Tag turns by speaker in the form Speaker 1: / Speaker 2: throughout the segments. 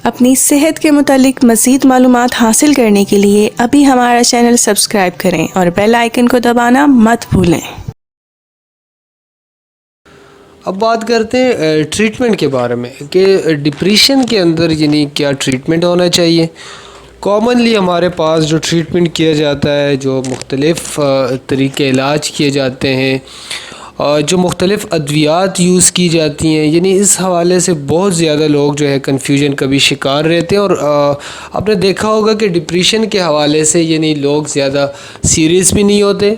Speaker 1: اپنی صحت کے متعلق مزید معلومات حاصل کرنے کے لیے ابھی ہمارا چینل سبسکرائب کریں اور بیل آئیکن کو دبانا مت بھولیں۔
Speaker 2: اب بات کرتے ہیں ٹریٹمنٹ کے بارے میں کہ ڈپریشن کے اندر یعنی کیا ٹریٹمنٹ ہونا چاہیے۔ کامنلی ہمارے پاس جو ٹریٹمنٹ کیا جاتا ہے، جو مختلف طریقے علاج کیے جاتے ہیں، جو مختلف ادویات یوز کی جاتی ہیں، یعنی اس حوالے سے بہت زیادہ لوگ جو ہے کنفیوژن کا بھی شکار رہتے ہیں۔ اور آپ نے دیکھا ہوگا کہ ڈپریشن کے حوالے سے یعنی لوگ زیادہ سیریس بھی نہیں ہوتے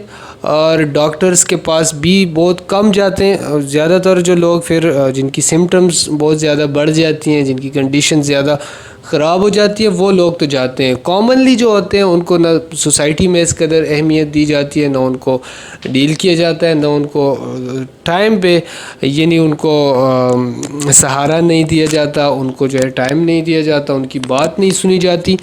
Speaker 2: اور ڈاکٹرز کے پاس بھی بہت کم جاتے ہیں۔ زیادہ تر جو لوگ پھر جن کی سمٹمز بہت زیادہ بڑھ جاتی ہیں، جن کی کنڈیشن زیادہ خراب ہو جاتی ہے، وہ لوگ تو جاتے ہیں۔ کامنلی جو ہوتے ہیں ان کو نہ سوسائٹی میں اس قدر اہمیت دی جاتی ہے، نہ ان کو ڈیل کیا جاتا ہے، نہ ان کو ٹائم پہ یعنی ان کو سہارا نہیں دیا جاتا، ان کو جو ہے ٹائم نہیں دیا جاتا، ان کی بات نہیں سنی جاتی،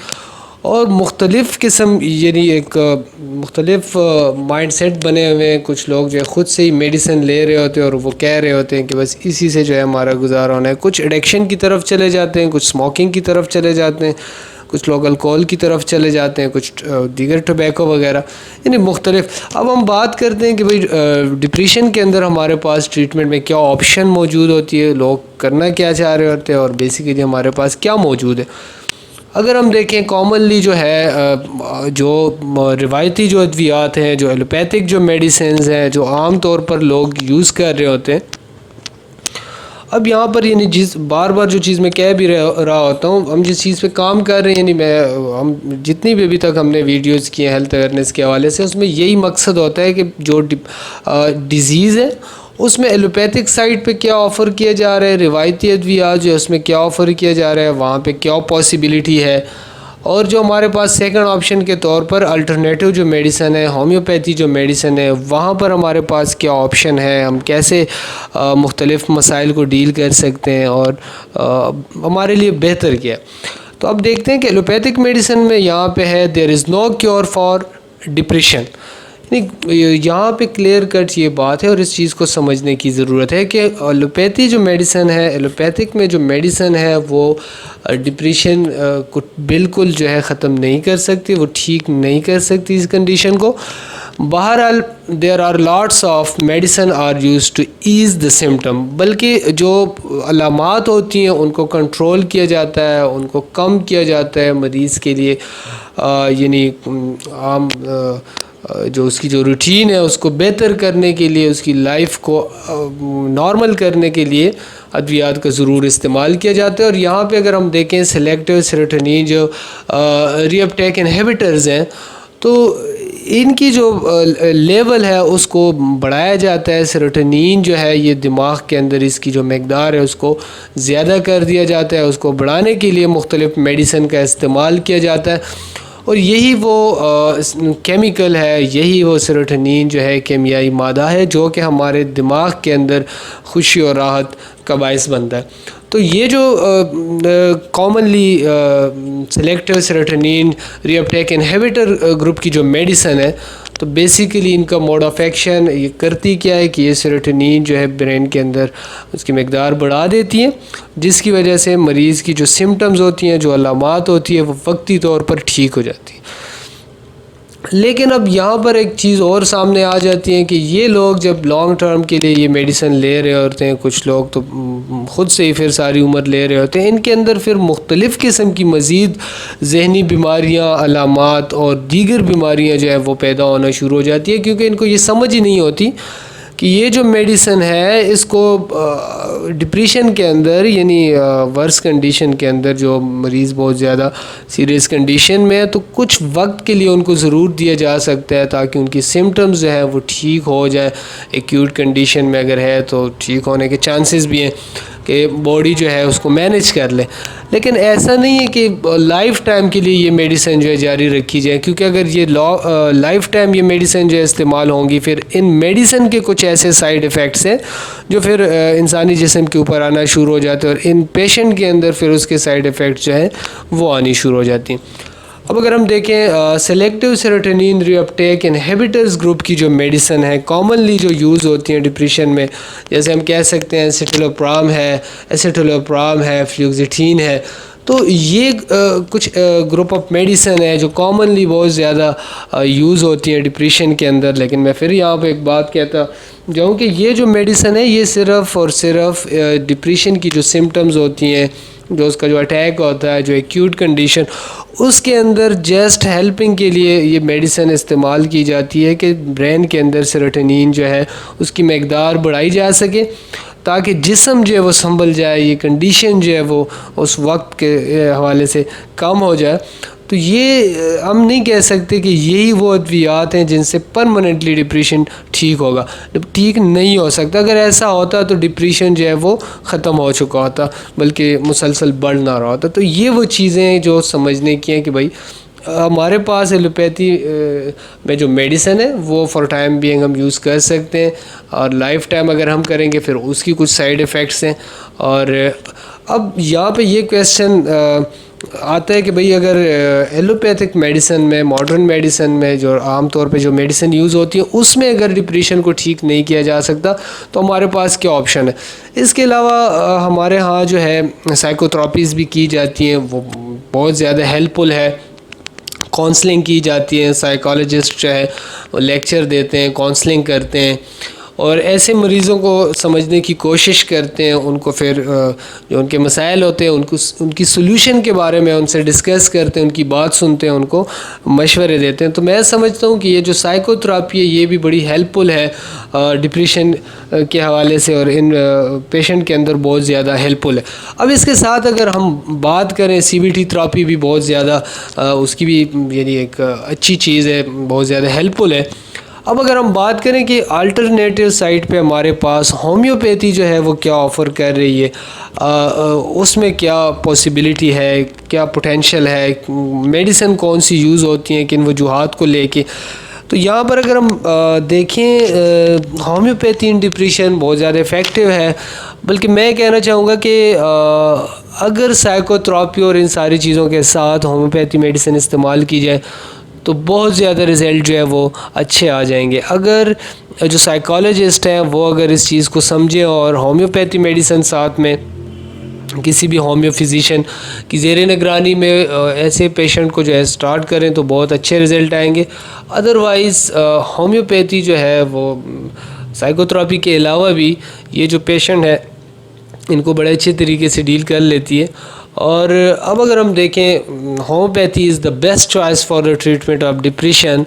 Speaker 2: اور مختلف قسم یعنی ایک مختلف مائنڈ سیٹ بنے ہوئے ہیں۔ کچھ لوگ جو ہے خود سے ہی میڈیسن لے رہے ہوتے ہیں اور وہ کہہ رہے ہوتے ہیں کہ بس اسی سے جو ہے ہمارا گزارا ہونا ہے۔ کچھ ایڈکشن کی طرف چلے جاتے ہیں، کچھ اسموکنگ کی طرف چلے جاتے ہیں، کچھ لوگ الکوہول کی طرف چلے جاتے ہیں، کچھ دیگر ٹوبیکو وغیرہ، یعنی مختلف۔ اب ہم بات کرتے ہیں کہ بھئی ڈپریشن کے اندر ہمارے پاس ٹریٹمنٹ میں کیا آپشن موجود ہوتی ہے، لوگ کرنا کیا چاہ رہے ہوتے ہیں، اور بیسیکلی ہمارے پاس کیا موجود ہے۔ اگر ہم دیکھیں کامنلی جو ہے جو روایتی جو ادویات ہیں، جو ایلوپیتھک جو میڈیسنز ہیں، جو عام طور پر لوگ یوز کر رہے ہوتے ہیں، اب یہاں پر یعنی بار بار جو چیز میں کہہ بھی رہا ہوتا ہوں، ہم جس چیز پہ کام کر رہے ہیں، یعنی ہم جتنی بھی ابھی تک ہم نے ویڈیوز کی ہیں ہیلتھ اویئرنیس کے حوالے سے، اس میں یہی مقصد ہوتا ہے کہ جو ڈیزیز ہے اس میں ایلوپیتھک سائڈ پہ کیا آفر کیا جا رہا ہے، روایتی ادویات جو ہے اس میں کیا آفر کیا جا رہا ہے، وہاں پہ کیا پاسبلٹی ہے، اور جو ہمارے پاس سیکنڈ آپشن کے طور پر الٹرنیٹیو جو میڈیسن ہے، ہومیوپیتھی جو میڈیسن ہے، وہاں پر ہمارے پاس کیا آپشن ہے، ہم کیسے مختلف مسائل کو ڈیل کر سکتے ہیں اور ہمارے لیے بہتر کیا ہے۔ تو اب دیکھتے ہیں کہ ایلوپیتھک میڈیسن میں یہاں پہ ہے دیر از نو کیور فار ڈپریشن۔ یہاں پہ کلیئر کٹ یہ بات ہے اور اس چیز کو سمجھنے کی ضرورت ہے کہ ایلوپیتھی جو میڈیسن ہے، ایلوپیتھک میں جو میڈیسن ہے وہ ڈپریشن کو بالکل جو ہے ختم نہیں کر سکتی، وہ ٹھیک نہیں کر سکتی اس کنڈیشن کو۔ بہرحال there are lots of medicine are use to as the symptom, بلکہ جو علامات ہوتی ہیں ان کو کنٹرول کیا جاتا ہے، ان کو کم کیا جاتا ہے مریض کے لیے، یعنی عام جو اس کی جو روٹین ہے اس کو بہتر کرنے کے لیے، اس کی لائف کو نارمل کرنے کے لیے ادویات کا ضرور استعمال کیا جاتا ہے۔ اور یہاں پہ اگر ہم دیکھیں سلیکٹیو سیروٹونین جو ری اپٹیک انہیبیٹرز ہیں، تو ان کی جو لیول ہے اس کو بڑھایا جاتا ہے۔ سیروٹونین جو ہے یہ دماغ کے اندر اس کی جو مقدار ہے اس کو زیادہ کر دیا جاتا ہے، اس کو بڑھانے کے لیے مختلف میڈیسن کا استعمال کیا جاتا ہے، اور یہی وہ کیمیکل ہے، یہی وہ سیروٹونین جو ہے کیمیائی مادہ ہے جو کہ ہمارے دماغ کے اندر خوشی اور راحت کا باعث بنتا ہے۔ تو یہ جو کامنلی سلیکٹیو سیروٹونین ری اپٹیک انہیبیٹر گروپ کی جو میڈیسن ہے، تو بیسیکلی ان کا موڈ آف ایکشن یہ کرتی کیا ہے کہ یہ سیروٹونین جو ہے برین کے اندر اس کی مقدار بڑھا دیتی ہے، جس کی وجہ سے مریض کی جو سمٹمز ہوتی ہیں، جو علامات ہوتی ہیں، وہ وقتی طور پر ٹھیک ہو جاتی ہیں۔ لیکن اب یہاں پر ایک چیز اور سامنے آ جاتی ہے کہ یہ لوگ جب لانگ ٹرم کے لیے یہ میڈیسن لے رہے ہوتے ہیں، کچھ لوگ تو خود سے ہی پھر ساری عمر لے رہے ہوتے ہیں، ان کے اندر پھر مختلف قسم کی مزید ذہنی بیماریاں، علامات اور دیگر بیماریاں جو ہے وہ پیدا ہونا شروع ہو جاتی ہے، کیونکہ ان کو یہ سمجھ ہی نہیں ہوتی کہ یہ جو میڈیسن ہے اس کو ڈپریشن کے اندر یعنی ورس کنڈیشن کے اندر جو مریض بہت زیادہ سیریس کنڈیشن میں ہے، تو کچھ وقت کے لیے ان کو ضرور دیا جا سکتا ہے تاکہ ان کی سمٹمز جو ہیں وہ ٹھیک ہو جائیں۔ ایکیوٹ کنڈیشن میں اگر ہے تو ٹھیک ہونے کے چانسز بھی ہیں کہ باڈی جو ہے اس کو مینیج کر لے، لیکن ایسا نہیں ہے کہ لائف ٹائم کے لیے یہ میڈیسن جو ہے جاری رکھی جائے، کیونکہ اگر یہ لائف ٹائم یہ میڈیسن جو ہے استعمال ہوں گی، پھر ان میڈیسن کے کچھ ایسے سائیڈ ایفیکٹس ہیں جو پھر انسانی جسم کے اوپر آنا شروع ہو جاتے ہیں، اور ان پیشنٹ کے اندر پھر اس کے سائیڈ ایفیکٹس جو ہیں وہ آنی شروع ہو جاتی ہیں۔ اب اگر ہم دیکھیں سلیکٹیو سیروٹونین ری اپٹیک انہیبیٹرز گروپ کی جو میڈیسن ہے کامنلی جو یوز ہوتی ہیں ڈپریشن میں، جیسے ہم کہہ سکتے ہیں ایسیٹیلوپرام ہے، فلیوکسیٹین ہے، تو یہ کچھ گروپ آف میڈیسن ہے جو کامنلی بہت زیادہ یوز ہوتی ہیں ڈپریشن کے اندر. لیکن میں پھر یہاں پہ ایک بات کہتا جاؤں کہ یہ جو میڈیسن ہے یہ صرف اور صرف ڈپریشن کی جو سمٹمز ہوتی ہیں, جو اس کا جو اٹیک ہوتا ہے, جو ایکیوٹ کنڈیشن, اس کے اندر جسٹ ہیلپنگ کے لیے یہ میڈیسن استعمال کی جاتی ہے کہ برین کے اندر سیروٹونین جو ہے اس کی مقدار بڑھائی جا سکے تاکہ جسم جو ہے وہ سنبھل جائے, یہ کنڈیشن جو ہے وہ اس وقت کے حوالے سے کم ہو جائے. تو یہ ہم نہیں کہہ سکتے کہ یہی وہ ادویات ہیں جن سے پرماننٹلی ڈپریشن ٹھیک ہوگا. ٹھیک نہیں ہو سکتا. اگر ایسا ہوتا تو ڈپریشن جو ہے وہ ختم ہو چکا ہوتا, بلکہ مسلسل بڑھ نہ رہا ہوتا. تو یہ وہ چیزیں ہیں جو سمجھنے کی ہیں کہ بھائی ہمارے پاس ایلوپیتھی میں جو میڈیسن ہے وہ فار ٹائم بینگ ہم یوز کر سکتے ہیں, اور لائف ٹائم اگر ہم کریں گے پھر اس کی کچھ سائیڈ ایفیکٹس ہیں. اور اب یہاں پہ یہ کویسچن آتا ہے کہ بھئی اگر ایلوپیتھک میڈیسن میں, ماڈرن میڈیسن میں جو عام طور پہ جو میڈیسن یوز ہوتی ہے اس میں اگر ڈپریشن کو ٹھیک نہیں کیا جا سکتا تو ہمارے پاس کیا آپشن ہے. اس کے علاوہ ہمارے ہاں جو ہے سائیکو تھراپیز بھی کی جاتی ہیں, وہ بہت زیادہ ہیلپ فل ہے. کاؤنسلنگ کی جاتی ہے, سائیکالوجسٹ جو ہے وہ لیکچر دیتے ہیں, کاؤنسلنگ کرتے ہیں, اور ایسے مریضوں کو سمجھنے کی کوشش کرتے ہیں. ان کو پھر جو ان کے مسائل ہوتے ہیں ان کی سلوشن کے بارے میں ان سے ڈسکس کرتے ہیں, ان کی بات سنتے ہیں, ان کو مشورے دیتے ہیں. تو میں سمجھتا ہوں کہ یہ جو سائیکو تھراپی ہے یہ بھی بڑی ہیلپ فل ہے ڈپریشن کے حوالے سے, اور ان پیشنٹ کے اندر بہت زیادہ ہیلپ فل ہے. اب اس کے ساتھ اگر ہم بات کریں CBT تھراپی بھی بہت زیادہ اس کی بھی یعنی ایک اچھی چیز ہے, بہت زیادہ ہیلپ فل ہے. اب اگر ہم بات کریں کہ آلٹرنیٹیو سائٹ پہ ہمارے پاس ہومیوپیتھی جو ہے وہ کیا آفر کر رہی ہے, اس میں کیا پاسبلٹی ہے, کیا پوٹینشیل ہے, میڈیسن کون سی یوز ہوتی ہیں کن وجوہات کو لے کے. تو یہاں پر اگر ہم دیکھیں ہومیوپیتھی ان ڈپریشن بہت زیادہ افیکٹو ہے. بلکہ میں کہنا چاہوں گا کہ اگر سائیکو تھراپی اور ان ساری چیزوں کے ساتھ ہومیوپیتھی میڈیسن استعمال کی جائے تو بہت زیادہ رزلٹ جو ہے وہ اچھے آ جائیں گے. اگر جو سائیکالوجسٹ ہیں وہ اگر اس چیز کو سمجھیں اور ہومیوپیتھی میڈیسن ساتھ میں کسی بھی ہومیو فزیشین کی زیر نگرانی میں ایسے پیشنٹ کو جو ہے اسٹارٹ کریں تو بہت اچھے رزلٹ آئیں گے. ادروائز ہومیوپیتھی جو ہے وہ سائیکو تھراپی کے علاوہ بھی یہ جو پیشنٹ ہے ان کو بڑے اچھے طریقے سے ڈیل کر لیتی ہے. اور اب اگر ہم دیکھیں homeopathy is the best choice for the treatment of depression.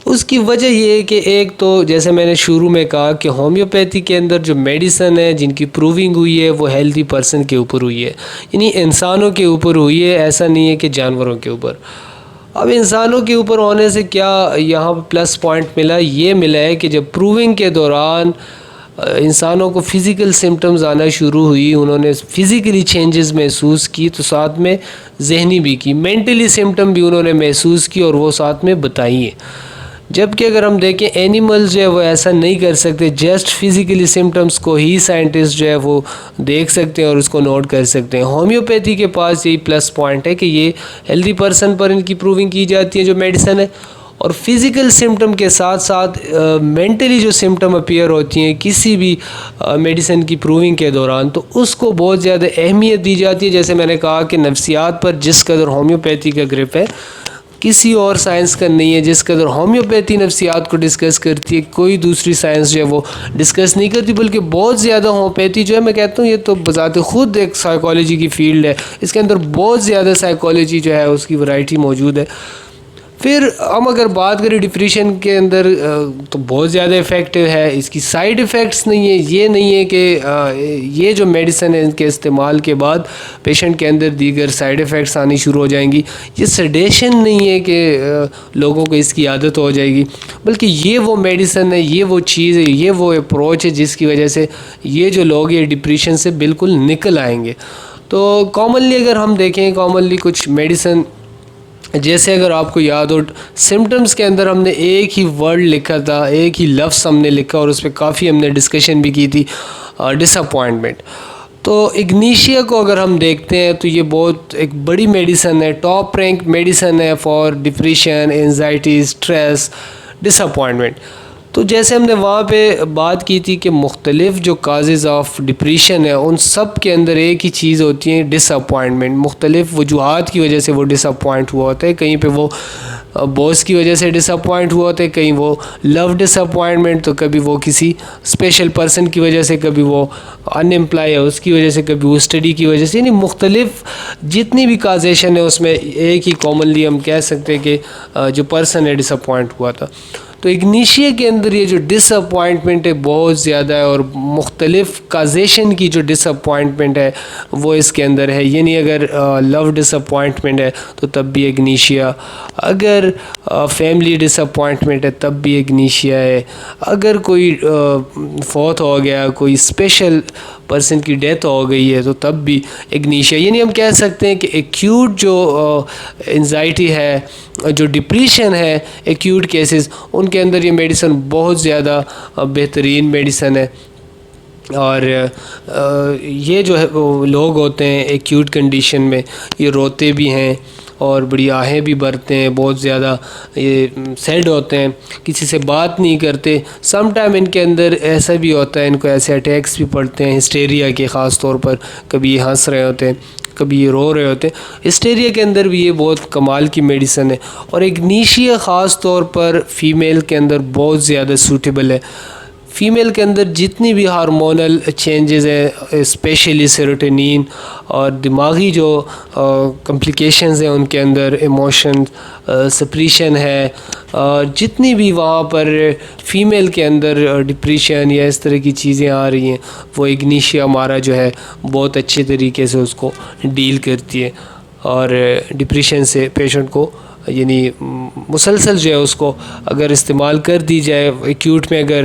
Speaker 2: اس کی وجہ یہ ہے کہ ایک تو جیسے میں نے شروع میں کہا کہ ہومیوپیتھی کے اندر جو میڈیسن ہے جن کی پروونگ ہوئی ہے وہ ہیلدی پرسن کے اوپر ہوئی ہے, یعنی انسانوں کے اوپر ہوئی ہے, ایسا نہیں ہے کہ جانوروں کے اوپر. اب انسانوں کے اوپر ہونے سے کیا یہاں پلس پوائنٹ ملا, یہ ملا ہے کہ جب پروونگ کے دوران انسانوں کو فزیکل سمٹمز آنا شروع ہوئی, انہوں نے فزیکلی چینجز محسوس کی تو ساتھ میں ذہنی بھی کی, مینٹلی سمٹم بھی انہوں نے محسوس کی اور وہ ساتھ میں بتائی ہیں. جبکہ اگر ہم دیکھیں اینیملز جو ہے وہ ایسا نہیں کر سکتے, جسٹ فزیکلی سمٹمز کو ہی سائنٹسٹ جو ہے وہ دیکھ سکتے ہیں اور اس کو نوٹ کر سکتے ہیں. ہومیوپیتھی کے پاس یہی پلس پوائنٹ ہے کہ یہ ہیلدی پرسن پر ان کی پروونگ کی جاتی ہے جو میڈیسن ہے, اور فزیکل سمٹم کے ساتھ ساتھ مینٹلی جو سمٹم اپیئر ہوتی ہیں کسی بھی میڈیسن کی پروونگ کے دوران تو اس کو بہت زیادہ اہمیت دی جاتی ہے. جیسے میں نے کہا کہ نفسیات پر جس قدر ہومیوپیتھی کا گرپ ہے کسی اور سائنس کا نہیں ہے, جس قدر ہومیوپیتھی نفسیات کو ڈسکس کرتی ہے کوئی دوسری سائنس جو ہے وہ ڈسکس نہیں کرتی. بلکہ بہت زیادہ ہومیوپیتھی جو ہے میں کہتا ہوں یہ تو بذات خود ایک سائیکالوجی کی فیلڈ ہے, اس کے اندر بہت زیادہ سائیکالوجی جو ہے اس کی ورائٹی موجود ہے. پھر ہم اگر بات کریں ڈپریشن کے اندر تو بہت زیادہ افیکٹو ہے, اس کی سائیڈ ایفیکٹس نہیں ہے. یہ نہیں ہے کہ یہ جو میڈیسن ہے ان کے استعمال کے بعد پیشنٹ کے اندر دیگر سائیڈ ایفیکٹس آنی شروع ہو جائیں گی. یہ سیڈیشن نہیں ہے کہ لوگوں کو اس کی عادت ہو جائے گی, بلکہ یہ وہ میڈیسن ہے, یہ وہ چیز ہے, یہ وہ اپروچ ہے جس کی وجہ سے یہ جو لوگ یہ ڈپریشن سے بالکل نکل آئیں گے. تو کامنلی اگر ہم دیکھیں کامنلی کچھ میڈیسن جیسے اگر آپ کو یاد ہو سمٹمز کے اندر ہم نے ایک ہی ورڈ لکھا تھا, ایک ہی لفظ ہم نے لکھا اور اس پہ کافی ہم نے ڈسکشن بھی کی تھی, ڈس اپوائنٹمنٹ. تو اگنیشیا کو اگر ہم دیکھتے ہیں تو یہ بہت ایک بڑی میڈیسن ہے, ٹاپ رینک میڈیسن ہے for depression, anxiety, stress, disappointment. تو جیسے ہم نے وہاں پہ بات کی تھی کہ مختلف جو کازز آف ڈپریشن ہے ان سب کے اندر ایک ہی چیز ہوتی ہے ڈس اپوائنٹمنٹ. مختلف وجوہات کی وجہ سے وہ ڈس اپوائنٹ ہوا ہوتا ہے. کہیں پہ وہ باس کی وجہ سے ڈس اپوائنٹ ہوا ہوتا ہے, کہیں وہ لو ڈس اپوائنٹمنٹ, تو کبھی وہ کسی اسپیشل پرسن کی وجہ سے, کبھی وہ ان امپلائی ہے اس کی وجہ سے, کبھی وہ اسٹڈی کی وجہ سے. یعنی مختلف جتنی بھی کازیشن ہے اس میں ایک ہی کامنلی ہم کہہ سکتے ہیں کہ جو پرسن ہے ڈس اپوائنٹ ہوا تھا. تو اگنیشیا کے اندر یہ جو ڈس اپوائنٹمنٹ ہے بہت زیادہ ہے, اور مختلف کازیشن کی جو ڈس اپوائنٹمنٹ ہے وہ اس کے اندر ہے. یعنی اگر لو ڈس اپوائنٹمنٹ ہے تو تب بھی اگنیشیا, اگر فیملی ڈس اپوائنٹمنٹ ہے تب بھی اگنیشیا ہے, اگر کوئی فوت ہو گیا, کوئی اسپیشل پرسن کی ڈیتھ ہو گئی ہے تو تب بھی اگنیشیا. یعنی ہم کہہ سکتے ہیں کہ ایکیوٹ جو انزائٹی ہے, جو ڈپریشن ہے, ایکیوٹ کیسز, ان کے اندر یہ میڈیسن بہت زیادہ بہترین میڈیسن ہے. اور یہ جو ہے لوگ ہوتے ہیں ایکیوٹ کنڈیشن میں یہ روتے بھی ہیں اور بڑی آہیں بھی بھرتے ہیں, بہت زیادہ یہ سیڈ ہوتے ہیں, کسی سے بات نہیں کرتے. سم ٹائم ان کے اندر ایسا بھی ہوتا ہے, ان کو ایسے اٹیکس بھی پڑتے ہیں ہسٹیریا کے, خاص طور پر کبھی یہ ہنس رہے ہوتے ہیں, کبھی یہ رو رہے ہوتے ہیں. ہسٹیریا کے اندر بھی یہ بہت کمال کی میڈیسن ہے. اور اگنیشیا خاص طور پر فیمیل کے اندر بہت زیادہ سوٹیبل ہے. فیمیل کے اندر جتنی بھی ہارمونل چینجز ہیں, اسپیشلی سیروٹونین اور دماغی جو کمپلیکیشنز ہیں ان کے اندر, ایموشن سپریشن ہے, جتنی بھی وہاں پر فیمیل کے اندر ڈپریشن یا اس طرح کی چیزیں آ رہی ہیں, وہ اگنیشیا ہمارا جو ہے بہت اچھے طریقے سے اس کو ڈیل کرتی ہے. اور ڈپریشن سے پیشنٹ کو یعنی مسلسل جو ہے اس کو اگر استعمال کر دی جائے, ایکیوٹ میں اگر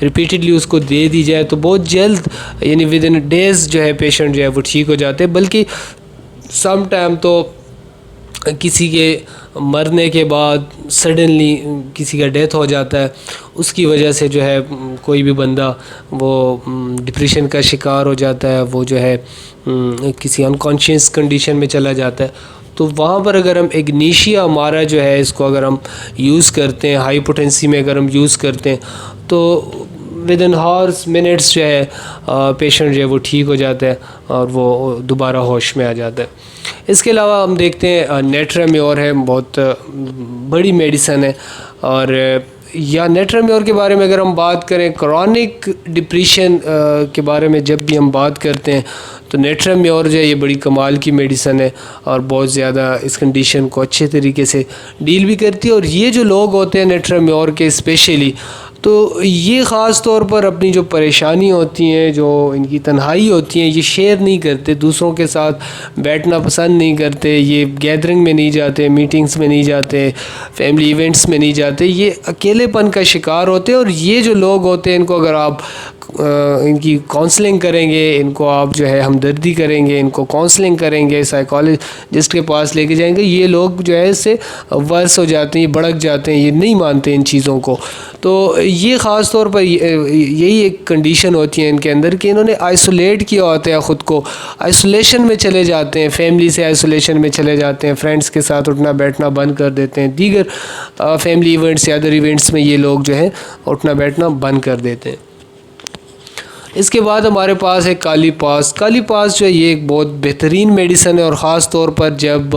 Speaker 2: ریپیٹڈلی اس کو دے دی جائے تو بہت جلد یعنی ود ان ڈیز جو ہے پیشنٹ جو ہے وہ ٹھیک ہو جاتے ہیں. بلکہ سم ٹائم تو کسی کے مرنے کے بعد سڈنلی کسی کا ڈیتھ ہو جاتا ہے, اس کی وجہ سے جو ہے کوئی بھی بندہ وہ ڈپریشن کا شکار ہو جاتا ہے, وہ جو ہے کسی انکانشیس کنڈیشن میں چلا جاتا ہے. تو وہاں پر اگر ہم اگنیشیا ہمارا جو ہے اس کو اگر ہم یوز کرتے ہیں, ہائی پوٹینسی میں اگر ہم یوز کرتے ہیں تو ود ان ہارس منٹس جو ہے پیشنٹ جو ہے وہ ٹھیک ہو جاتا ہے اور وہ دوبارہ ہوش میں آ جاتا ہے. اس کے علاوہ ہم دیکھتے ہیں نیٹرامیور ہے, بہت بڑی میڈیسن ہے. اور یا نیٹرامیور کے بارے میں اگر ہم بات کریں, کرونک ڈپریشن کے بارے میں جب بھی ہم بات کرتے ہیں تو نیٹرامیور جو ہے یہ بڑی کمال کی میڈیسن ہے اور بہت زیادہ اس کنڈیشن کو اچھے طریقے سے ڈیل بھی کرتی ہے. اور یہ جو لوگ ہوتے ہیں نیٹرامیور کے اسپیشلی, تو یہ خاص طور پر اپنی جو پریشانی ہوتی ہیں, جو ان کی تنہائی ہوتی ہیں, یہ شیئر نہیں کرتے, دوسروں کے ساتھ بیٹھنا پسند نہیں کرتے, یہ گیدرنگ میں نہیں جاتے, میٹنگز میں نہیں جاتے, فیملی ایونٹس میں نہیں جاتے, یہ اکیلے پن کا شکار ہوتے ہیں. اور یہ جو لوگ ہوتے ہیں ان کو اگر آپ ان کی کاؤنسلنگ کریں گے, ان کو آپ جو ہے ہمدردی کریں گے, ان کو کاؤنسلنگ کریں گے, سائیکالوجسٹ کے پاس لے کے جائیں گے, یہ لوگ جو ہے اس سے ورس ہو جاتے ہیں, یہ بھڑک جاتے ہیں, یہ نہیں مانتے ان چیزوں کو. تو یہ خاص طور پر یہی ایک کنڈیشن ہوتی ہے ان کے اندر کہ انہوں نے آئسولیٹ کیا ہوتا ہے خود کو, آئسولیشن میں چلے جاتے ہیں, فیملی سے آئسولیشن میں چلے جاتے ہیں, فرینڈس کے ساتھ اٹھنا بیٹھنا بند کر دیتے ہیں, دیگر فیملی ایونٹس یا ادر ایونٹس میں یہ لوگ جو ہے اٹھنا بیٹھنا بند کر دیتے ہیں. اس کے بعد ہمارے پاس ہے کالی پاس. کالی پاس جو ہے یہ ایک بہت بہترین میڈیسن ہے, اور خاص طور پر جب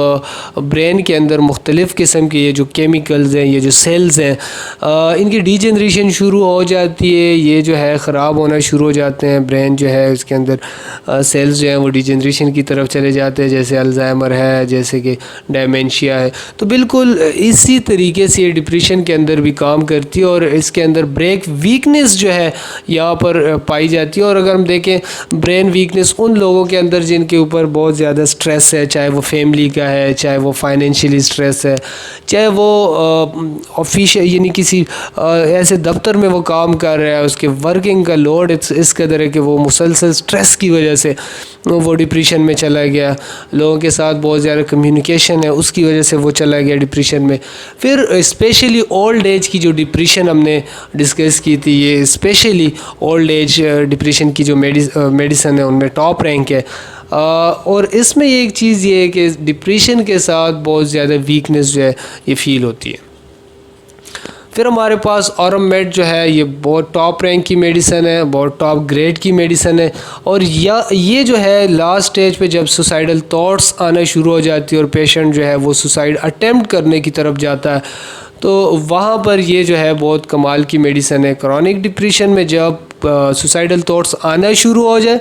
Speaker 2: برین کے اندر مختلف قسم کے یہ جو کیمیکلز ہیں, یہ جو سیلز ہیں, ان کی ڈی جنریشن شروع ہو جاتی ہے, یہ جو ہے خراب ہونا شروع ہو جاتے ہیں. برین جو ہے اس کے اندر سیلز جو ہیں وہ ڈی جنریشن کی طرف چلے جاتے ہیں, جیسے الزائمر ہے, جیسے کہ ڈائمینشیا ہے. تو بالکل اسی طریقے سے یہ ڈپریشن کے اندر بھی کام کرتی ہے, اور اس کے اندر بریک ویکنیس جو ہے یہاں پر پائی جاتی ہے. اور اگر ہم دیکھیں برین ویکنیس ان لوگوں کے اندر جن کے اوپر بہت زیادہ سٹریس ہے, چاہے وہ فیملی کا ہے, چاہے وہ فائنینشلی سٹریس ہے, چاہے وہ آفیشیل یعنی کسی ایسے دفتر میں وہ کام کر رہا ہے, اس کے ورکنگ کا لوڈ اس قدر ہے کہ وہ مسلسل سٹریس کی وجہ سے وہ ڈپریشن میں چلا گیا, لوگوں کے ساتھ بہت زیادہ کمیونیکیشن ہے اس کی وجہ سے وہ چلا گیا ڈپریشن میں. پھر اسپیشلی اولڈ ایج کی جو ڈپریشن ہم نے ڈسکس کی تھی, یہ اسپیشلی اولڈ ایج ڈپریشن کی جو میڈیسن ہے ان میں ٹاپ رینک ہے. اور اس میں ایک چیز یہ ہے کہ ڈپریشن کے ساتھ بہت زیادہ ویکنیس جو ہے یہ فیل ہوتی ہے. پھر ہمارے پاس اورم میٹ جو ہے یہ بہت ٹاپ رینک کی میڈیسن ہے, بہت ٹاپ گریڈ کی میڈیسن ہے, اور یہ جو ہے لاسٹ اسٹیج پہ جب سوسائڈل تھاٹس آنا شروع ہو جاتی ہے اور پیشنٹ جو ہے وہ سوسائڈ اٹیمپٹ کرنے کی طرف جاتا ہے, تو وہاں پر یہ جو ہے بہت کمال کی میڈیسن ہے. کرونک ڈپریشن میں جب سوسائڈل تھاٹس آنا شروع ہو جائے,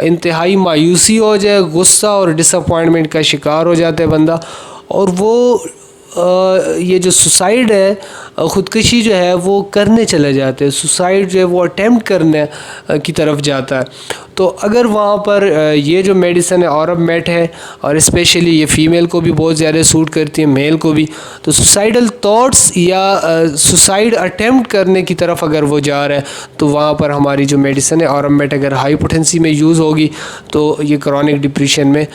Speaker 2: انتہائی مایوسی ہو جائے, غصہ اور ڈس اپوائنٹمنٹ کا شکار ہو جاتا ہے بندہ, اور وہ یہ جو سوسائڈ ہے, خودکشی جو ہے وہ کرنے چلے جاتے ہیں, سوسائڈ جو ہے وہ اٹیمپٹ کرنے کی طرف جاتا ہے. تو اگر وہاں پر یہ جو میڈیسن ہے اورم میٹ ہے, اور اسپیشلی یہ فیمیل کو بھی بہت زیادہ سوٹ کرتی ہے, میل کو بھی, تو سوسائڈل تھاٹس یا سوسائڈ اٹیمپٹ کرنے کی طرف اگر وہ جا رہا ہے تو وہاں پر ہماری جو میڈیسن ہے اورم میٹ اگر ہائی پوٹینسی میں یوز ہوگی تو یہ کرونک ڈپریشن میں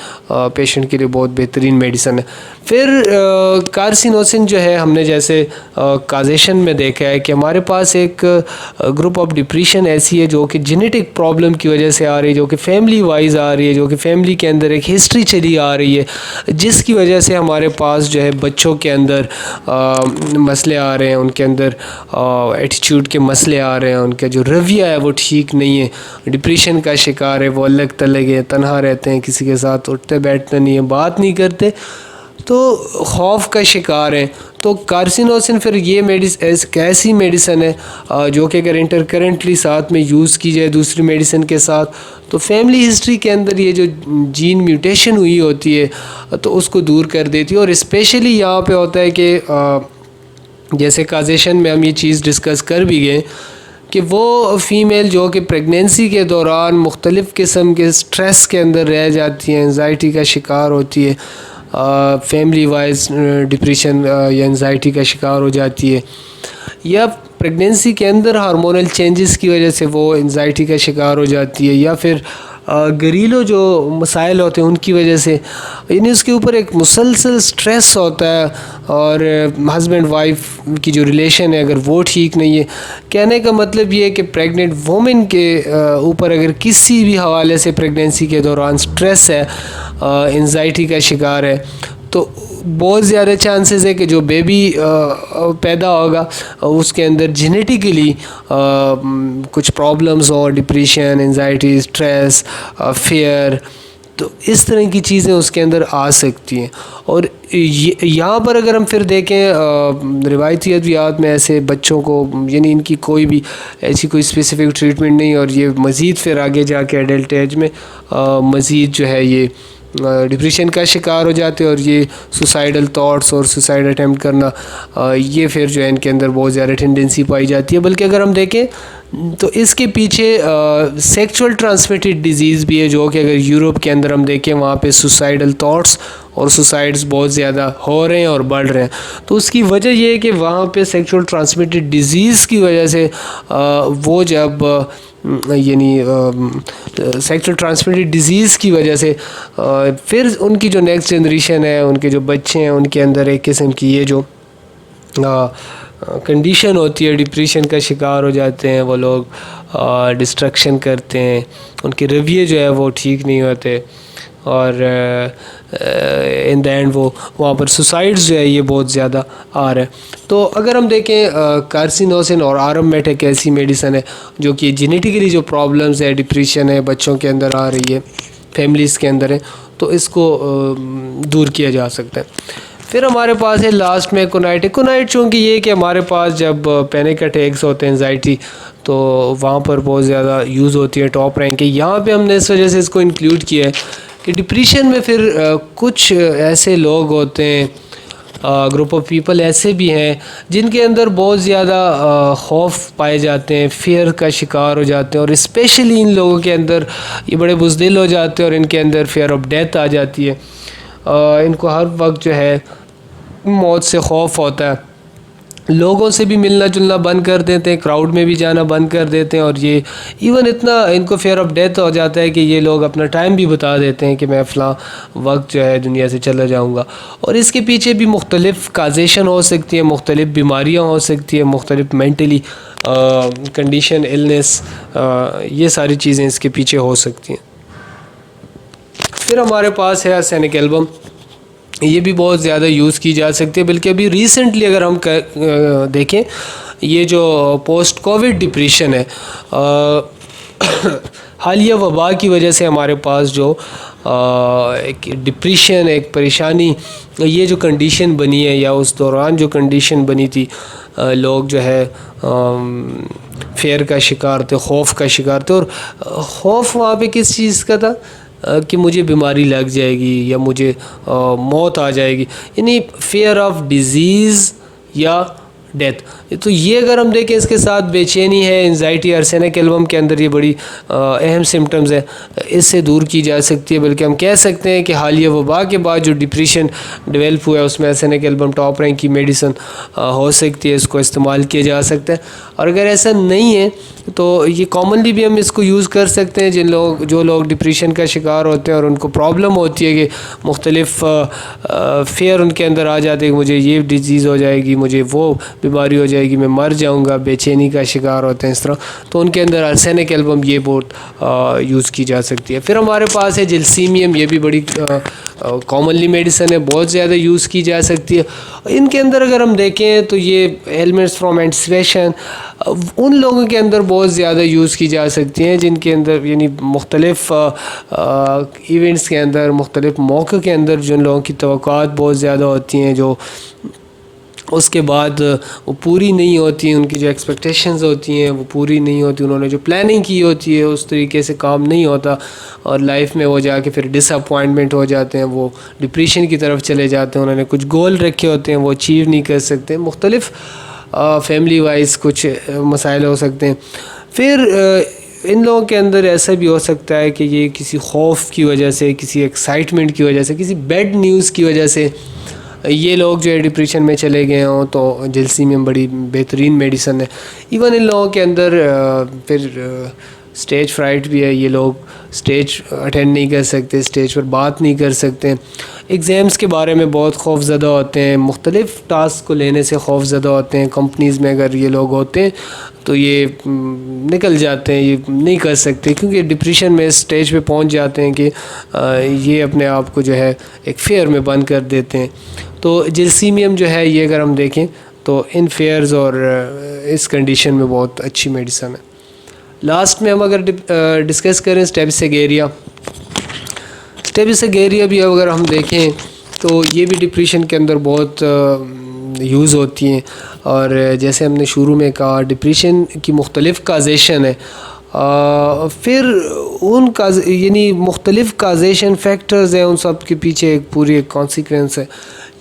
Speaker 2: پیشنٹ کے لیے بہت بہترین میڈیسن ہے. پھر کارسینوسن جو ہے, ہم نے جیسے کازیشن میں دیکھا ہے کہ ہمارے پاس ایک گروپ آف ڈپریشن ایسی ہے جو کہ جینیٹک پرابلم کی وجہ سے آ رہی ہے, جو کہ فیملی وائز آ رہی ہے, جو کہ فیملی کے اندر ایک ہسٹری چلی آ رہی ہے, جس کی وجہ سے ہمارے پاس جو ہے بچوں کے اندر مسئلے آ رہے ہیں, ان کے اندر ایٹیچیوڈ کے مسئلے آ رہے ہیں, ان کا جو رویہ ہے وہ ٹھیک نہیں ہے, ڈپریشن کا شکار ہے, وہ الگ تلگ ہے, تنہا رہتے ہیں, کسی کے ساتھ اٹھتے بیٹھتے نہیں ہیں, بات نہیں کرتے, تو خوف کا شکار ہیں. تو کارسینوسن پھر یہ ایسی میڈیسن ہے جو کہ اگر انٹر کرنٹلی ساتھ میں یوز کی جائے دوسری میڈیسن کے ساتھ, تو فیملی ہسٹری کے اندر یہ جو جین میوٹیشن ہوئی ہوتی ہے تو اس کو دور کر دیتی ہے. اور اسپیشلی یہاں پہ ہوتا ہے کہ جیسے کازیشن میں ہم یہ چیز ڈسکس کر بھی گئے کہ وہ فیمیل جو کہ پریگنینسی کے دوران مختلف قسم کے سٹریس کے اندر رہ جاتی ہیں, انزائٹی کا شکار ہوتی ہے, فیملی وائز ڈپریشن یا انزائٹی کا شکار ہو جاتی ہے, یا پریگنینسی کے اندر ہارمونل چینجز کی وجہ سے وہ انزائٹی کا شکار ہو جاتی ہے, یا پھر گھریلو جو مسائل ہوتے ہیں ان کی وجہ سے, یعنی اس کے اوپر ایک مسلسل سٹریس ہوتا ہے, اور ہسبینڈ وائف کی جو ریلیشن ہے اگر وہ ٹھیک نہیں ہے. کہنے کا مطلب یہ ہے کہ پریگننٹ وومن کے اوپر اگر کسی بھی حوالے سے پریگنینسی کے دوران سٹریس ہے, انزائٹی کا شکار ہے, تو بہت زیادہ چانسز ہے کہ جو بیبی پیدا ہوگا اس کے اندر جینیٹیکلی کچھ پرابلمز ہوں, ڈپریشن, انزائٹی, اسٹریس, فیئر, تو اس طرح کی چیزیں اس کے اندر آ سکتی ہیں. اور یہاں پر اگر ہم پھر دیکھیں روایتی ادویات میں ایسے بچوں کو, یعنی ان کی کوئی بھی ایسی کوئی اسپیسیفک ٹریٹمنٹ نہیں, اور یہ مزید پھر آگے جا کے ایڈلٹ ایج میں مزید جو ہے یہ ڈپریشن کا شکار ہو جاتے ہیں, اور یہ سوسائڈل تھاٹس اور سوسائڈ اٹیمپٹ کرنا یہ پھر جو ہے ان کے اندر بہت زیادہ ٹینڈنسی پائی جاتی ہے. بلکہ اگر ہم دیکھیں تو اس کے پیچھے سیکچول ٹرانسمیٹڈ ڈیزیز بھی ہے, جو کہ اگر یورپ کے اندر ہم دیکھیں وہاں پہ سوسائڈل تھاٹس اور سوسائڈس بہت زیادہ ہو رہے ہیں اور بڑھ رہے ہیں. تو اس کی وجہ یہ ہے کہ وہاں پہ سیکچول ٹرانسمیٹڈ ڈیزیز کی وجہ سے وہ جب یعنی سیکچول ٹرانسمیٹڈ ڈیزیز کی وجہ سے پھر ان کی جو نیکسٹ جنریشن ہے, ان کے جو بچے ہیں, ان کے اندر ایک قسم کی یہ جو کنڈیشن ہوتی ہے, ڈپریشن کا شکار ہو جاتے ہیں وہ لوگ, ڈسٹرکشن کرتے ہیں, ان کے رویے جو ہے وہ ٹھیک نہیں ہوتے, اور ان دا اینڈ وہ وہاں پر سوسائڈز جو ہے یہ بہت زیادہ آ رہا ہے. تو اگر ہم دیکھیں کارسینوسن اور اورم میٹ ایک ایسی میڈیسن ہے جو کہ جینیٹیکلی جو پرابلمز ہے, ڈپریشن ہے بچوں کے اندر آ رہی ہے, فیملیز کے اندر ہے, تو اس کو دور کیا جا سکتا ہے. پھر ہمارے پاس ہے لاسٹ میں کونائٹ چونکہ یہ کہ ہمارے پاس جب پینک اٹیکس ہوتے ہیں, انزائٹی, تو وہاں پر بہت زیادہ یوز ہوتی ہے, ٹاپ رینک ہے. یہاں پہ ہم نے اس وجہ سے اس کو انکلوڈ کیا ہے کہ ڈپریشن میں پھر کچھ ایسے لوگ ہوتے ہیں, گروپ آف پیپل ایسے بھی ہیں جن کے اندر بہت زیادہ خوف پائے جاتے ہیں, فیئر کا شکار ہو جاتے ہیں, اور اسپیشلی ان لوگوں کے اندر یہ بڑے بزدل ہو جاتے ہیں, اور ان کے اندر فیئر آف ڈیتھ آ جاتی ہے. ان کو ہر وقت جو ہے موت سے خوف ہوتا ہے, لوگوں سے بھی ملنا جلنا بند کر دیتے ہیں, کراؤڈ میں بھی جانا بند کر دیتے ہیں, اور یہ ایون اتنا ان کو فیئر آف ڈیتھ ہو جاتا ہے کہ یہ لوگ اپنا ٹائم بھی بتا دیتے ہیں کہ میں فلاں وقت جو ہے دنیا سے چلا جاؤں گا. اور اس کے پیچھے بھی مختلف کازیشن ہو سکتی ہیں, مختلف بیماریاں ہو سکتی ہیں, مختلف مینٹلی کنڈیشن, النس, یہ ساری چیزیں اس کے پیچھے ہو سکتی ہیں. پھر ہمارے پاس ہے اسینک ایلبم. یہ بھی بہت زیادہ یوز کی جا سکتی ہے. بلکہ ابھی ریسنٹلی اگر ہم دیکھیں یہ جو پوسٹ کووڈ ڈپریشن ہے, حالیہ وبا کی وجہ سے ہمارے پاس جو ایک ڈپریشن, ایک پریشانی, یہ جو کنڈیشن بنی ہے یا اس دوران جو کنڈیشن بنی تھی, لوگ جو ہے فیئر کا شکار تھے, خوف کا شکار تھے. اور خوف وہاں پہ کس چیز کا تھا کہ مجھے بیماری لگ جائے گی یا مجھے موت آ جائے گی, یعنی فیئر آف ڈیزیز یا ڈیتھ. تو یہ اگر ہم دیکھیں اس کے ساتھ بے چینی ہے, انزائٹی, ارسینک ایلبم کے اندر یہ بڑی اہم سمٹمز ہے, اس سے دور کی جا سکتی ہے. بلکہ ہم کہہ سکتے ہیں کہ حالیہ وبا کے بعد جو ڈپریشن ڈیولپ ہوا ہے اس میں ارسینک ایلبم ٹاپ رینک کی میڈیسن ہو سکتی ہے, اس کو استعمال کیا جا سکتا ہے. اور اگر ایسا نہیں ہے تو یہ کامنلی بھی ہم اس کو یوز کر سکتے ہیں. جو لوگ ڈپریشن کا شکار ہوتے ہیں اور ان کو پرابلم ہوتی ہے کہ مختلف فیئر ان کے اندر آ جاتے ہیں کہ مجھے یہ ڈیزیز ہو جائے گی, مجھے وہ بیماری ہو جائے گی, میں مر جاؤں گا, بے چینی کا شکار ہوتے ہیں اس طرح, تو ان کے اندر ارسینک ایلبم یہ بہت یوز کی جا سکتی ہے. پھر ہمارے پاس ہے جلسیمیم, یہ بھی بڑی کامنلی میڈیسن ہے, بہت زیادہ یوز کی جا سکتی ہے. ان کے اندر اگر ہم دیکھیں تو یہ ایلمنٹس فرام اینٹیسپیشن ان لوگوں کے اندر بہت زیادہ یوز کی جا سکتی ہیں جن کے اندر یعنی مختلف ایونٹس کے اندر, مختلف موقع کے اندر جن لوگوں کی توقعات بہت زیادہ ہوتی ہیں, جو اس کے بعد وہ پوری نہیں ہوتی ہیں, ان کی جو ایکسپیکٹیشنز ہوتی ہیں وہ پوری نہیں ہوتی, انہوں نے جو پلاننگ کی ہوتی ہے اس طریقے سے کام نہیں ہوتا, اور لائف میں وہ جا کے پھر ڈس اپوائنٹمنٹ ہو جاتے ہیں, وہ ڈپریشن کی طرف چلے جاتے ہیں. انہوں نے کچھ گول رکھے ہوتے ہیں وہ اچیو نہیں کر سکتے, مختلف فیملی وائز کچھ مسائل ہو سکتے ہیں. پھر ان لوگوں کے اندر ایسا بھی ہو سکتا ہے کہ یہ کسی خوف کی وجہ سے, کسی ایکسائٹمنٹ کی وجہ سے, کسی بیڈ نیوز کی وجہ سے یہ لوگ جو ہے ڈپریشن میں چلے گئے ہوں, تو جلسیمیم بڑی بہترین میڈیسن ہے. ایون ان لوگوں کے اندر پھر اسٹیج فرائٹ بھی ہے, یہ لوگ اسٹیج اٹینڈ نہیں کر سکتے, اسٹیج پر بات نہیں کر سکتے, ایگزامس کے بارے میں بہت خوف زدہ ہوتے ہیں, مختلف ٹاسک کو لینے سے خوف زدہ ہوتے ہیں. کمپنیز میں اگر یہ لوگ ہوتے ہیں تو یہ نکل جاتے ہیں, یہ نہیں کر سکتے کیونکہ ڈپریشن میں اسٹیج پہ پہنچ جاتے ہیں کہ یہ اپنے آپ کو جو ہے ایک فیئر میں بند کر دیتے ہیں. تو جلسیمیم جو ہے یہ اگر ہم دیکھیں تو ان فیئرز اور اس کنڈیشن میں بہت اچھی میڈیسن ہے. لاسٹ میں ہم اگر ڈسکس کریں اسٹیپسیگیریا بھی اگر ہم دیکھیں تو یہ بھی ڈپریشن کے اندر بہت یوز ہوتی ہیں. اور جیسے ہم نے شروع میں کہا ڈپریشن کی مختلف کازیشن ہے, پھر ان کا یعنی مختلف کازیشن فیکٹرز ہیں, ان سب کے پیچھے ایک پوری ایک کانسیکوینس ہے.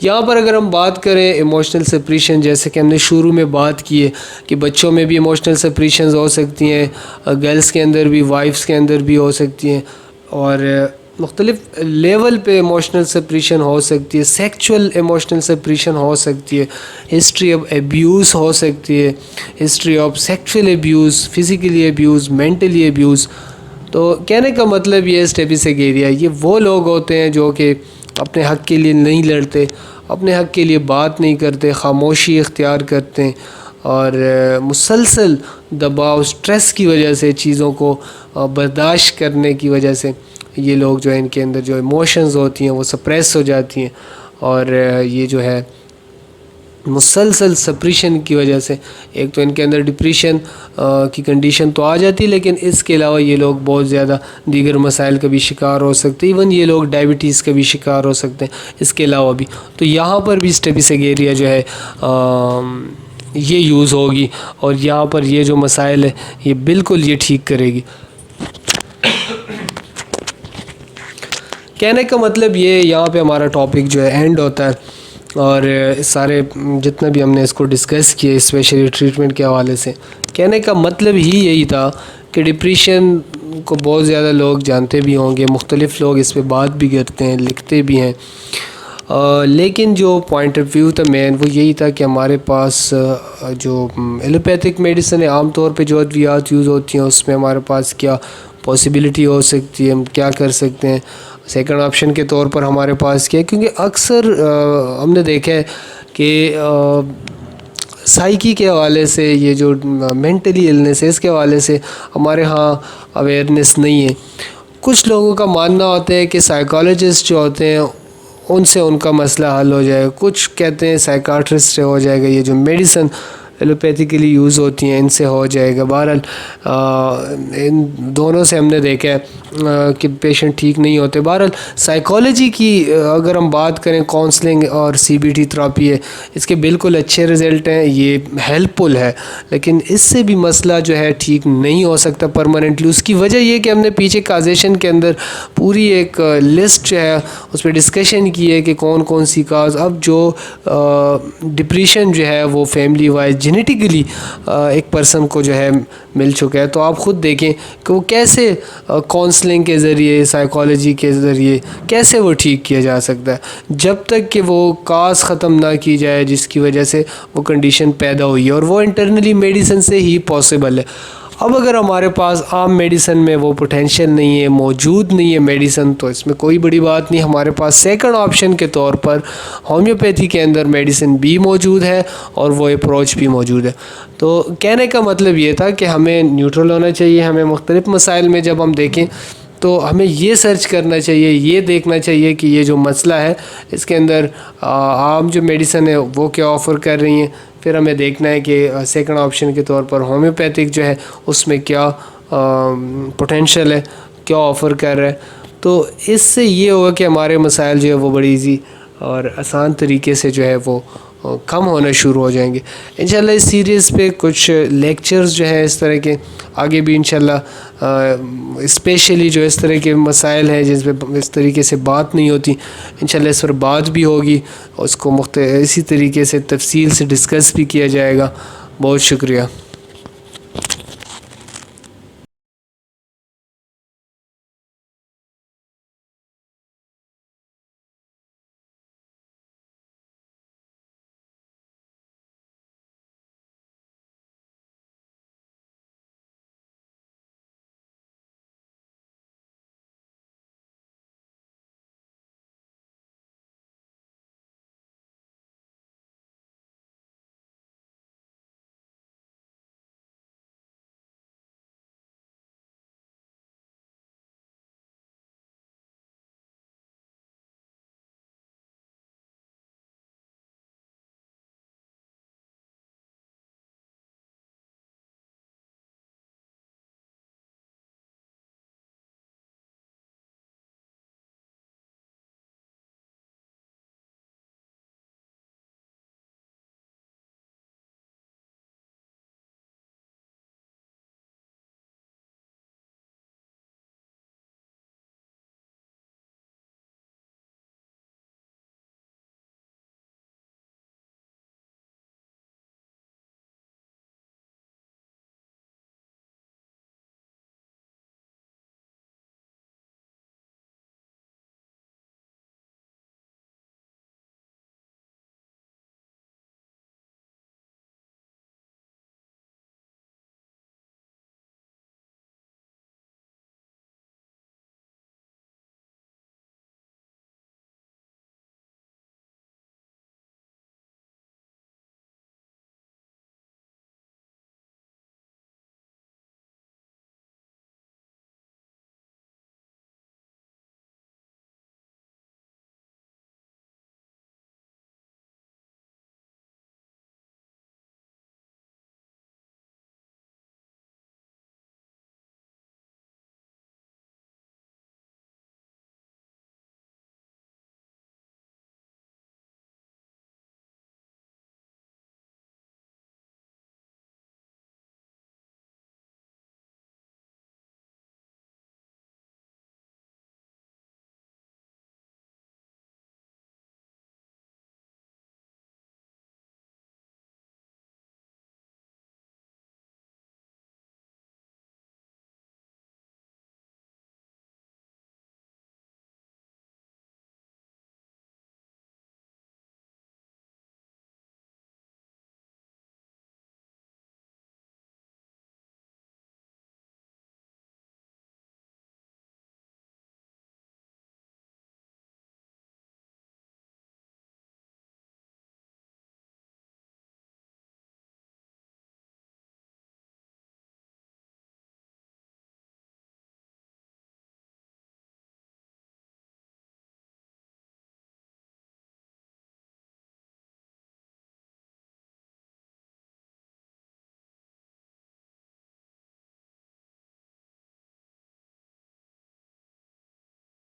Speaker 2: یہاں پر اگر ہم بات کریں ایموشنل سپریشن, جیسے کہ ہم نے شروع میں بات کی ہے کہ بچوں میں بھی ایموشنل سپریشنز ہو سکتی ہیں, گرلس کے اندر بھی, وائفس کے اندر بھی ہو سکتی ہیں, اور مختلف لیول پہ ایموشنل سپریشن ہو سکتی ہے. سیکچول ایموشنل سپریشن ہو سکتی ہے, ہسٹری آف ایبیوز ہو سکتی ہے, history of sexual abuse, physically abuse, mentally abuse. تو کہنے کا مطلب یہ ہے اسٹیپسیگیریا یہ وہ لوگ ہوتے ہیں جو کہ اپنے حق کے لیے نہیں لڑتے, اپنے حق کے لیے بات نہیں کرتے, خاموشی اختیار کرتے ہیں, اور مسلسل دباؤ, اسٹریس کی وجہ سے, چیزوں کو برداشت کرنے کی وجہ سے یہ لوگ جو ہے ان کے اندر جو ایموشنز ہوتی ہیں وہ سپریس ہو جاتی ہیں, اور یہ جو ہے مسلسل سپریشن کی وجہ سے ایک تو ان کے اندر ڈپریشن کی کنڈیشن تو آ جاتی ہے, لیکن اس کے علاوہ یہ لوگ بہت زیادہ دیگر مسائل کا بھی شکار ہو سکتے ہیں. ایون یہ لوگ ڈائبٹیز کا بھی شکار ہو سکتے ہیں اس کے علاوہ بھی. تو یہاں پر بھی اسٹیپسیگیریا جو ہے یہ یوز ہوگی, اور یہاں پر یہ جو مسائل ہے یہ بالکل یہ ٹھیک کرے گی. کہنے کا مطلب یہ یہاں پہ ہمارا ٹاپک جو ہے اینڈ ہوتا ہے, اور سارے جتنا بھی ہم نے اس کو ڈسکس کیے اسپیشلی ٹریٹمنٹ کے حوالے سے, کہنے کا مطلب ہی یہی تھا کہ ڈپریشن کو بہت زیادہ لوگ جانتے بھی ہوں گے, مختلف لوگ اس پہ بات بھی کرتے ہیں, لکھتے بھی ہیں, لیکن جو پوائنٹ آف ویو تھا مین وہ یہی تھا کہ ہمارے پاس جو ایلوپیتھک میڈیسن ہے عام طور پہ جو ادویات یوز ہوتی ہیں اس میں ہمارے پاس کیا پاسبلٹی ہو سکتی ہے, ہم کیا کر سکتے ہیں. سیکنڈ آپشن کے طور پر ہمارے پاس کیا ہے, کیونکہ اکثر ہم نے دیکھا ہے کہ سائیکی کے حوالے سے, یہ جو مینٹلی النیس ہے اس کے حوالے سے ہمارے ہاں اویئرنیس نہیں ہے. کچھ لوگوں کا ماننا ہوتا ہے کہ سائیکالوجسٹ جو ہوتے ہیں ان سے ان کا مسئلہ حل ہو جائے گا. کچھ کہتے ہیں سائیکاٹرسٹ سے ہو جائے گا, یہ جو میڈیسن ایلوپیتھیکلی یوز ہوتی ہیں ان سے ہو جائے گا. بہرحال ان دونوں سے ہم نے دیکھا ہے کہ پیشنٹ ٹھیک نہیں ہوتے. بہرحال سائیکالوجی کی اگر ہم بات کریں, کاؤنسلنگ اور سی بی ٹی تھراپی ہے, اس کے بالکل اچھے رزلٹ ہیں, یہ ہیلپ فل ہے, لیکن اس سے بھی مسئلہ جو ہے ٹھیک نہیں ہو سکتا پرماننٹلی. اس کی وجہ یہ کہ ہم نے پیچھے کازیشن کے اندر پوری ایک لسٹ جو ہے اس پہ ڈسکشن کی ہے کہ کون کون سی کاز. اب جو ڈپریشن جو ہے وہ فیملی وائز جینیٹیکلی ایک پرسن کو جو ہے مل چکا ہے, تو آپ خود دیکھیں کہ وہ کیسے کاؤنسلنگ کے ذریعے, سائیکالوجی کے ذریعے کیسے وہ ٹھیک کیا جا سکتا ہے, جب تک کہ وہ کاز ختم نہ کی جائے جس کی وجہ سے وہ کنڈیشن پیدا ہوئی ہے, اور وہ انٹرنلی میڈیسن سے ہی پاسبل ہے. اب اگر ہمارے پاس عام میڈیسن میں وہ پوٹینشیل نہیں ہے, موجود نہیں ہے میڈیسن, تو اس میں کوئی بڑی بات نہیں. ہمارے پاس سیکنڈ آپشن کے طور پر ہومیوپیتھی کے اندر میڈیسن بھی موجود ہے اور وہ اپروچ بھی موجود ہے. تو کہنے کا مطلب یہ تھا کہ ہمیں نیوٹرل ہونا چاہیے. ہمیں مختلف مسائل میں جب ہم دیکھیں تو ہمیں یہ سرچ کرنا چاہیے, یہ دیکھنا چاہیے کہ یہ جو مسئلہ ہے اس کے اندر عام جو میڈیسن ہے وہ کیا آفر کر رہی ہیں. پھر ہمیں دیکھنا ہے کہ سیکنڈ آپشن کے طور پر ہومیوپیتھک جو ہے اس میں کیا پوٹینشیل ہے, کیا آفر کر رہا ہے. تو اس سے یہ ہوگا کہ ہمارے مسائل جو ہے وہ بڑی ایزی اور آسان طریقے سے جو ہے وہ کم ہونا شروع ہو جائیں گے. انشاءاللہ اس سیریز پہ کچھ لیکچرز جو ہیں اس طرح کے آگے بھی انشاءاللہ اسپیشلی جو اس طرح کے مسائل ہیں جس پہ اس طریقے سے بات نہیں ہوتی, انشاءاللہ اس پر بات بھی ہوگی, اس کو اسی طریقے سے تفصیل سے ڈسکس بھی کیا جائے گا. بہت شکریہ.